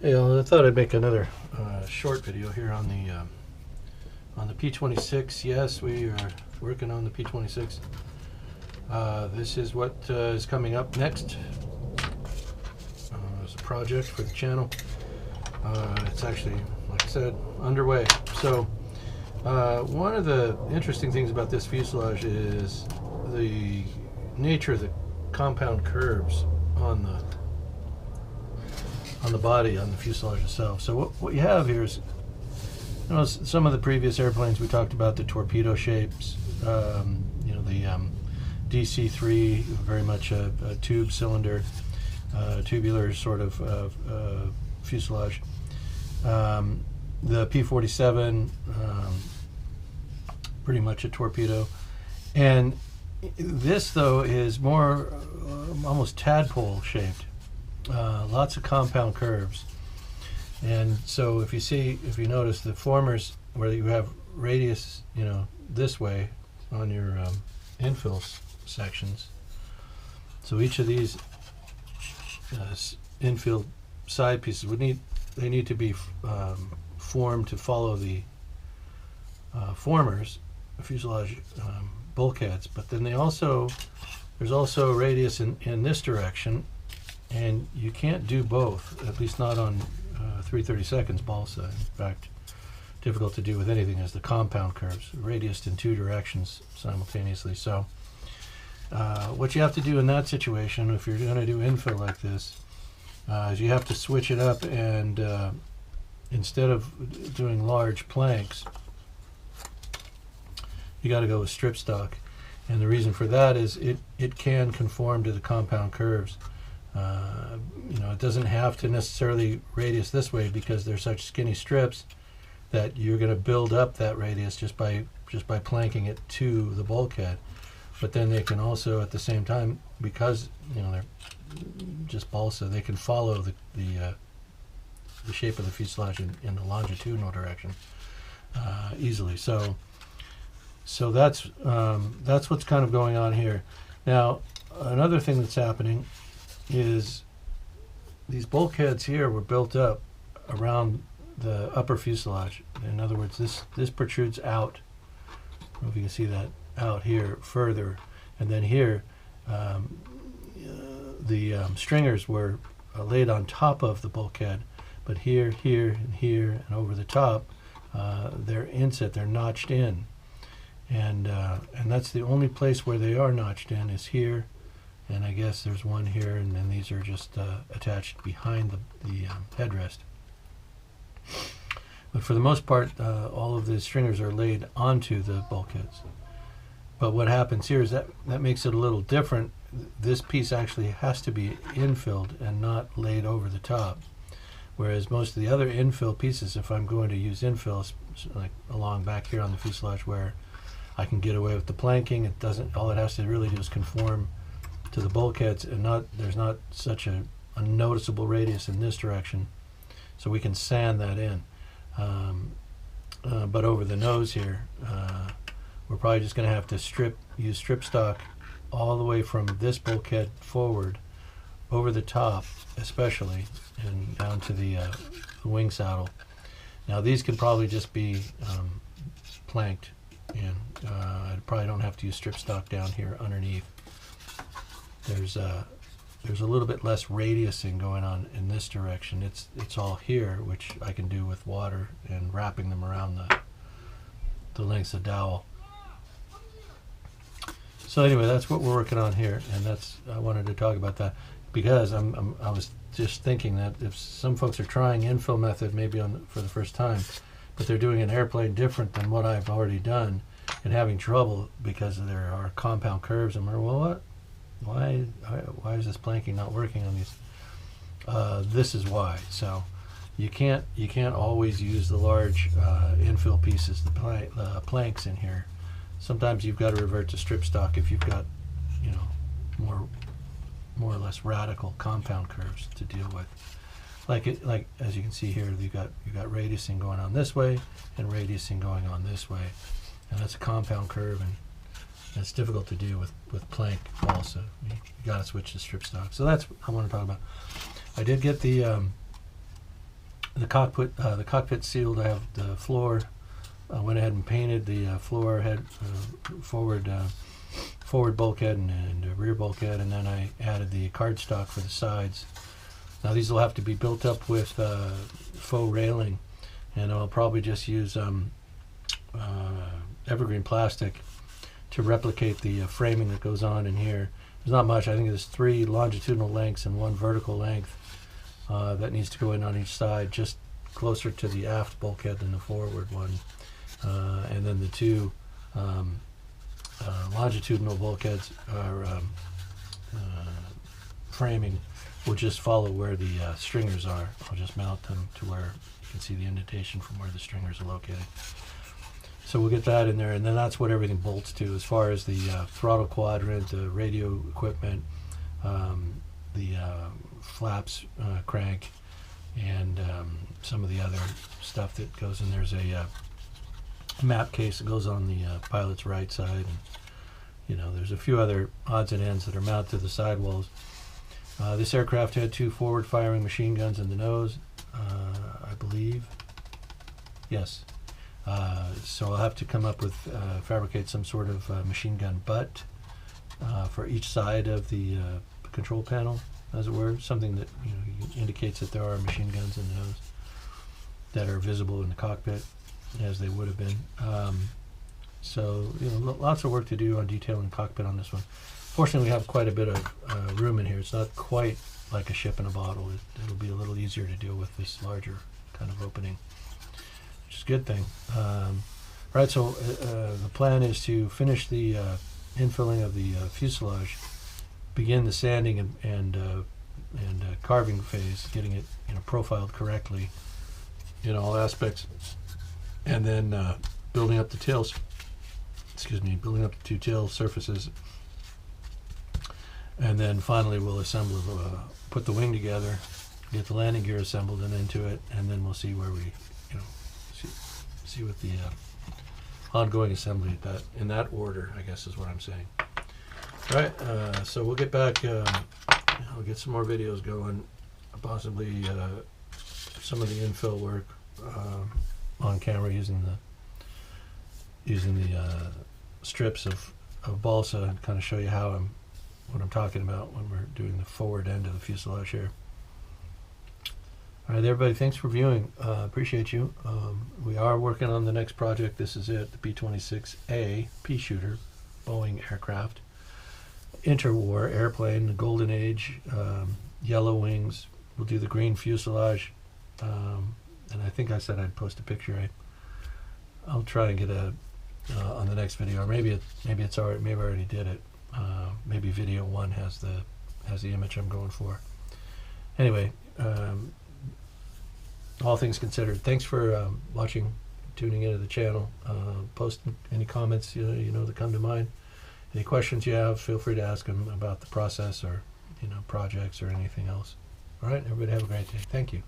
Hey, I thought I'd make another short video here on the P-26. Yes, we are working on the P-26. This is what is coming up next. As a project for the channel. It's actually, like I said, underway. So one of the interesting things about this fuselage is the nature of the compound curves on the body, on the fuselage itself. So what you have here is, you know, some of the previous airplanes we talked about, the torpedo shapes, you know, the DC-3, very much a tube cylinder, tubular sort of fuselage. The P-47, pretty much a torpedo. And this, though, is more almost tadpole shaped. Lots of compound curves. And so if you notice the formers where you have radius, you know, this way on your infill sections. So each of these infill side pieces they need to be formed to follow the formers, fuselage bulkheads. But then there's also radius in this direction, and you can't do both, at least not on 3/32 balsa. In fact, difficult to do with anything is the compound curves, radius in two directions simultaneously. So what you have to do in that situation, if you're going to do infill like this, is you have to switch it up, and instead of doing large planks, you got to go with strip stock. And the reason for that is it can conform to the compound curves. You know, it doesn't have to necessarily radius this way because they're such skinny strips that you're going to build up that radius just by planking it to the bulkhead. But then they can also, at the same time, because you know they're just balsa, they can follow the shape of the fuselage in the longitudinal direction easily. So that's what's kind of going on here. Now, another thing that's happening is these bulkheads here were built up around the upper fuselage. In other words, this protrudes out. I don't know if you can see that out here further, and then here the stringers were laid on top of the bulkhead, but here, and here, and over the top, they're inset. They're notched in, and that's the only place where they are notched in is here. And I guess there's one here, and then these are just attached behind the headrest. But for the most part, all of the stringers are laid onto the bulkheads. But what happens here is that makes it a little different. This piece actually has to be infilled and not laid over the top. Whereas most of the other infill pieces, if I'm going to use infill, like along back here on the fuselage where I can get away with the planking, all it has to really do is conform to the bulkheads, and there's not such a noticeable radius in this direction, so we can sand that in. But over the nose here, we're probably just going to have to use strip stock all the way from this bulkhead forward, over the top especially, and down to the wing saddle. Now these can probably just be planked in. I probably don't have to use strip stock down here underneath. There's a little bit less radiusing going on in this direction. It's all here, which I can do with water and wrapping them around the lengths of dowel. So anyway, that's what we're working on here, and I wanted to talk about that because I was just thinking that if some folks are trying infill method maybe for the first time, but they're doing an airplane different than what I've already done and having trouble because there are compound curves, and well, what? Why is this planking not working on these? This is why. So you can't always use the large infill pieces, the planks in here. Sometimes you've got to revert to strip stock if you've got, you know, more or less radical compound curves to deal with. Like as you can see here, you got radiusing going on this way and radiusing going on this way, and that's a compound curve, and it's difficult to do with plank balsa. You got to switch to strip stock. So that's what I want to talk about. I did get the the cockpit sealed. I have the floor. I went ahead and painted the floor head, forward bulkhead and rear bulkhead, and then I added the cardstock for the sides. Now these will have to be built up with faux railing, and I'll probably just use evergreen plastic to replicate the framing that goes on in here. There's not much. I think there's 3 longitudinal lengths and 1 vertical length that needs to go in on each side, just closer to the aft bulkhead than the forward one. And then the 2 longitudinal bulkheads are framing will just follow where the stringers are. I'll just mount them to where you can see the indentation from where the stringers are located. So we'll get that in there, and then that's what everything bolts to as far as the throttle quadrant, the radio equipment, the flaps crank, and some of the other stuff that goes in. There's a map case that goes on the pilot's right side, and there's a few other odds and ends that are mounted to the sidewalls. This aircraft had 2 forward-firing machine guns in the nose, I believe. Yes. So I'll have to come up with, fabricate some sort of machine gun butt for each side of the control panel, as it were. Something that indicates that there are machine guns in the nose that are visible in the cockpit, as they would have been. So lots of work to do on detailing the cockpit on this one. Fortunately, we have quite a bit of room in here. It's not quite like a ship in a bottle. It'll be a little easier to deal with this larger kind of opening, which is a good thing. Right, so the plan is to finish the infilling of the fuselage, begin the sanding and carving phase, getting it profiled correctly in all aspects, and then building up the tails. Building up the 2 tail surfaces, and then finally we'll assemble, put the wing together, get the landing gear assembled and into it, and then we'll see where we, see what the ongoing assembly in that order, I guess is what I'm saying. All right, so we'll get back. I'll get some more videos going, possibly some of the infill work on camera using the strips of balsa, and kind of show you what I'm talking about when we're doing the forward end of the fuselage here. All right, everybody, thanks for viewing. Appreciate you. We are working on the next project. This is it, the P-26A pea shooter Boeing aircraft. Interwar airplane, the golden age, yellow wings. We'll do the green fuselage. And I think I said I'd post a picture. I'll try and get on the next video, or maybe it's already, maybe I already did it. Maybe video 1 has the image I'm going for. Anyway, all things considered, thanks for watching, tuning into the channel. Post any comments that come to mind. Any questions you have, feel free to ask them about the process or projects or anything else. All right, everybody have a great day. Thank you.